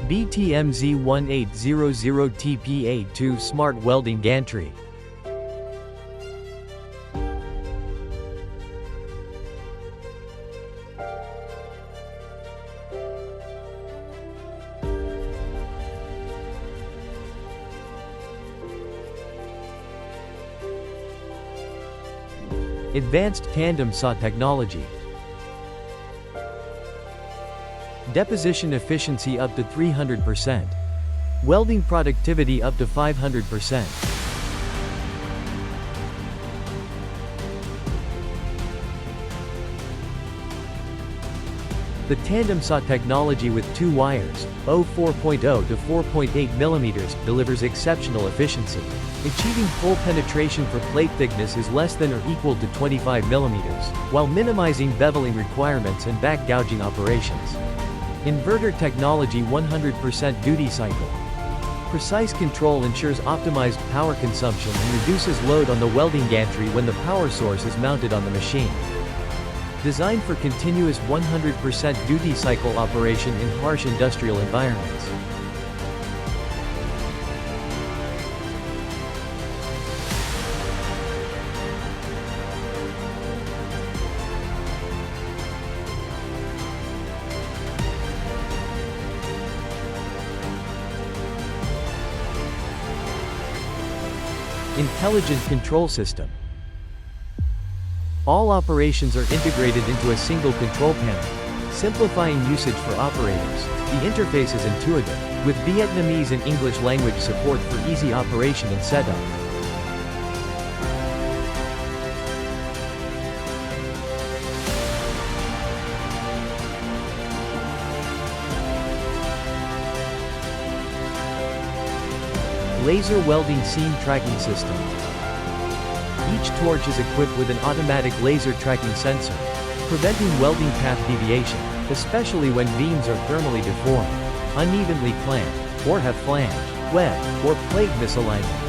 BTMZ1800-TPA2 Smart Welding Gantry. Advanced Tandem SAW technology. Deposition efficiency up to 300%. Welding productivity up to 500%. The Tandem SAW technology with 2 wires, 4.0 to 4.8 mm, delivers exceptional efficiency. Achieving full penetration for plate thickness is less than or equal to 25 mm, while minimizing beveling requirements and back gouging operations. Inverter technology 100% duty cycle. Precise control ensures optimized power consumption and reduces load on the welding gantry when the power source is mounted on the machine. Designed for continuous 100% duty cycle operation in harsh industrial environments. Intelligent control system. All operations are integrated into a single control panel, simplifying usage for operators. The interface is intuitive, with Vietnamese and English language support for easy operation and setup. Laser welding seam tracking system. Each torch is equipped with an automatic laser tracking sensor, preventing welding path deviation, especially when beams are thermally deformed, unevenly clamped, or have flange, web, or plate misalignment.